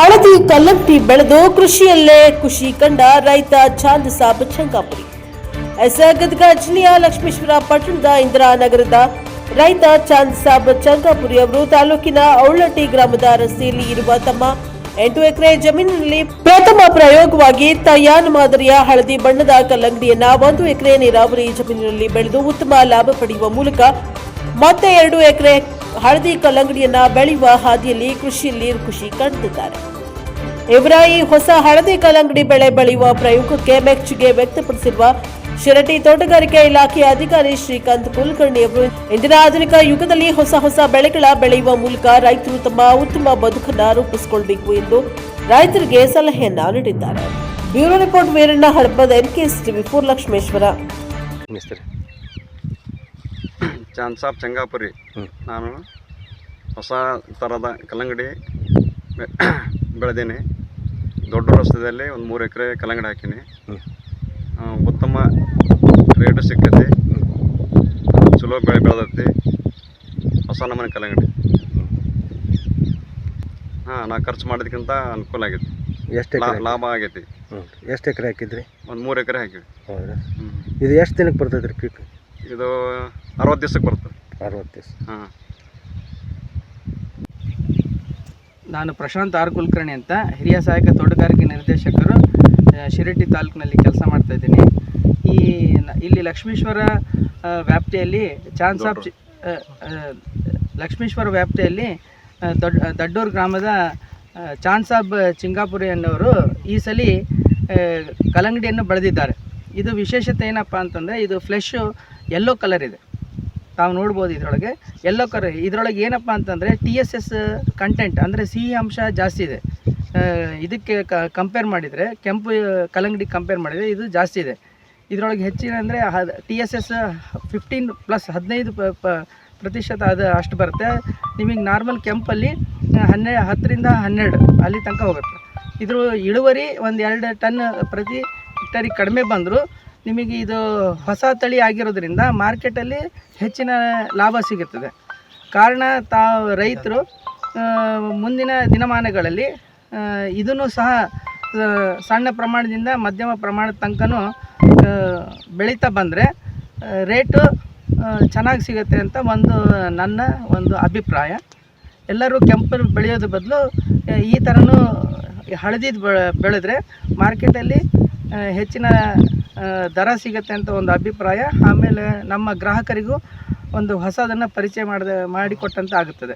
ಹಳದಿ ಕಲ್ಲಂಗಡಿ ಬೆಳೆದು ಕೃಷಿಯಲ್ಲೇ ಖುಷಿ ಕಂಡ ರೈತ ಚಾಂದ್ ಸಾಬ್ ಚಂಗಾಪುರಿ. ಗದಗ ಜಿಲ್ಲೆಯ ಲಕ್ಷ್ಮೇಶ್ವರ ಪಟ್ಟಣದ ಇಂದಿರಾನಗರದ ರೈತ ಚಾಂದ್ ಸಾಬ್ ಚಂಗಾಪುರಿ ಅವರು ತಾಲೂಕಿನ ಔಳಟ್ಟಿ ಗ್ರಾಮದ ರಸ್ತೆಯಲ್ಲಿ ಇರುವ ತಮ್ಮ 8 ಎಕರೆ ಜಮೀನಿನಲ್ಲಿ ಪ್ರಥಮ ಪ್ರಯೋಗವಾಗಿ ತಯಾನ್ ಮಾದರಿಯ ಹಳದಿ ಬಣ್ಣದ ಕಲ್ಲಂಗಡಿಯನ್ನ 1 ಎಕರೆ ನೀರಾವರಿ ಜಮೀನಿನಲ್ಲಿ ಬೆಳೆದು ಉತ್ತಮ ಲಾಭ ಪಡೆಯುವ ಮೂಲಕ ಮತ್ತೆ 2 ಎಕರೆ ಹಳದಿ ಕಲ್ಲಂಗಡಿಯನ್ನ ಬೆಳೆಯುವ ಹಾದಿಯಲ್ಲಿ ಕೃಷಿಯಲ್ಲಿ ಖುಷಿ ಕಂಡಿದ್ದಾರೆ. ಇವರ ಈ ಹೊಸ ಹಳದಿ ಕಲ್ಲಂಗಡಿ ಬೆಳೆ ಬೆಳೆಯುವ ಪ್ರಯೋಗಕ್ಕೆ ಮೆಚ್ಚುಗೆ ವ್ಯಕ್ತಪಡಿಸಿರುವ ಶಿರಟಿ ತೋಟಗಾರಿಕೆ ಇಲಾಖೆಯ ಅಧಿಕಾರಿ ಶ್ರೀಕಾಂತ್ ಕುಲಕರ್ಣಿ ಅವರು ಇಂದಿನ ಆಧುನಿಕ ಯುಗದಲ್ಲಿ ಹೊಸ ಬೆಳೆಗಳ ಬೆಳೆಯುವ ಮೂಲಕ ರೈತರು ತಮ್ಮ ಉತ್ತಮ ಬದುಕನ್ನು ರೂಪಿಸಿಕೊಳ್ಳಬೇಕು ಎಂದು ರೈತರಿಗೆ ಸಲಹೆಯನ್ನ ನೀಡಿದ್ದಾರೆ. Bureau report Veeranna Hadapada NKS TV4 Lakshmeshwar. Chand Sab Changapuri. ನಾನು ಹೊಸ ಥರದ ಕಲ್ಲಂಗಡಿ ಬೆಳೆದೀನಿ. ದೊಡ್ಡ ರಸ್ತೆಯಲ್ಲಿ ಒಂದು 3 ಎಕರೆ ಕಲ್ಲಂಗಡಿ ಹಾಕೀನಿ. ಉತ್ತಮ ರೇಟು ಸಿಕ್ಕತಿ, ಚಲೋ ಬೆಳೆ ಬೆಳೆದೈತಿ. ಹೊಸ ನಮೂನೆ ಕಲ್ಲಂಗಡಿ. ನಾ ಖರ್ಚು ಮಾಡೋದಕ್ಕಿಂತ ಅನುಕೂಲ ಆಗೈತಿ, ಲಾಭ ಆಗೈತಿ. ಎಷ್ಟು ಎಕರೆ ಹಾಕಿದ್ರಿ? ಒಂದು 3 ಎಕರೆ ಹಾಕಿವಿ. ಹೌದಾ? ಇದು ಎಷ್ಟು ದಿನಕ್ಕೆ ಬರ್ತೈತೆ ರೀ ಪೀಕ್? ಇದು 60 ದಿವಸಕ್ಕೆ ಬರ್ತದೆ. 60 ದಿವಸ. ನಾನು ಪ್ರಶಾಂತ್ ಆರ್ ಕುಲಕರ್ಣಿ ಅಂತ, ಹಿರಿಯ ಸಹಾಯಕ ತೋಟಗಾರಿಕೆ ನಿರ್ದೇಶಕರು, ಶಿರಟಿ ತಾಲೂಕಿನಲ್ಲಿ ಕೆಲಸ ಮಾಡ್ತಾಯಿದ್ದೀನಿ. ಇಲ್ಲಿ ಲಕ್ಷ್ಮೇಶ್ವರ ವ್ಯಾಪ್ತಿಯಲ್ಲಿ ಚಾಂದ್ ಸಾಬ್ ಲಕ್ಷ್ಮೇಶ್ವರ ವ್ಯಾಪ್ತಿಯಲ್ಲಿ ದಡ್ಡೂರು ಗ್ರಾಮದ ಚಾಂದ್ ಸಾಬ್ ಚಿಂಗಾಪುರಿ ಅನ್ನೋರು ಈ ಸಲ ಕಲ್ಲಂಗಡಿಯನ್ನು ಬೆಳೆದಿದ್ದಾರೆ. ಇದು ವಿಶೇಷತೆ ಏನಪ್ಪ ಅಂತಂದರೆ, ಇದು ಫ್ಲೆಶು ಯೆಲ್ಲೋ ಕಲರ್ ಇದೆ. ತಾವು ನೋಡ್ಬೋದು ಇದರೊಳಗೆ ಯೆಲ್ಲೋ ಕಲರ್. ಇದರೊಳಗೆ ಏನಪ್ಪ ಅಂತಂದರೆ TSS ಕಂಟೆಂಟ್ ಅಂದರೆ ಸಿಹಿ ಅಂಶ ಜಾಸ್ತಿ ಇದೆ. ಇದಕ್ಕೆ ಕಂಪೇರ್ ಮಾಡಿದರೆ, ಕೆಂಪು ಕಲ್ಲಂಗಡಿ ಕಂಪೇರ್ ಮಾಡಿದರೆ ಇದು ಜಾಸ್ತಿ ಇದೆ. ಇದರೊಳಗೆ ಹೆಚ್ಚಿನ ಅಂದರೆ TSS 15+15% ಅದು ಅಷ್ಟು ಬರುತ್ತೆ. ನಿಮಗೆ ನಾರ್ಮಲ್ ಕೆಂಪಲ್ಲಿ 10ರಿಂದ 12 ಅಲ್ಲಿ ತನಕ ಹೋಗುತ್ತೆ. ಇದ್ರ ಇಳುವರಿ ಒಂದು 2 ಟನ್ ಪ್ರತಿ ಹೆಕ್ಟರಿಗೆ ಕಡಿಮೆ ಬಂದರೂ ನಿಮಗೆ ಇದು ಹೊಸ ತಳಿ ಆಗಿರೋದ್ರಿಂದ ಮಾರ್ಕೆಟಲ್ಲಿ ಹೆಚ್ಚಿನ ಲಾಭ ಸಿಗುತ್ತದೆ. ಕಾರಣ ರೈತರು ಮುಂದಿನ ದಿನಮಾನಗಳಲ್ಲಿ ಇದನ್ನು ಸಹ ಸಣ್ಣ ಪ್ರಮಾಣದಿಂದ ಮಧ್ಯಮ ಪ್ರಮಾಣದ ತನಕನೂ ಬೆಳೀತಾ ಬಂದರೆ ರೇಟು ಚೆನ್ನಾಗಿ ಸಿಗುತ್ತೆ ಅಂತ ನನ್ನ ಒಂದು ಅಭಿಪ್ರಾಯ. ಎಲ್ಲರೂ ಕೆಂಪು ಬೆಳೆಯೋದ್ರ ಬದಲು ಈ ಥರನೂ ಹಳದಿದು ಬೆಳೆದ್ರೆ ಮಾರ್ಕೆಟಲ್ಲಿ ಹೆಚ್ಚಿನ ದರ ಸಿಗುತ್ತೆ ಅಂತ ಒಂದು ಅಭಿಪ್ರಾಯ. ಆಮೇಲೆ ನಮ್ಮ ಗ್ರಾಹಕರಿಗೂ ಒಂದು ಹೊಸದನ್ನು ಪರಿಚಯ ಮಾಡಿಕೊಟ್ಟಂತೆ ಆಗುತ್ತದೆ.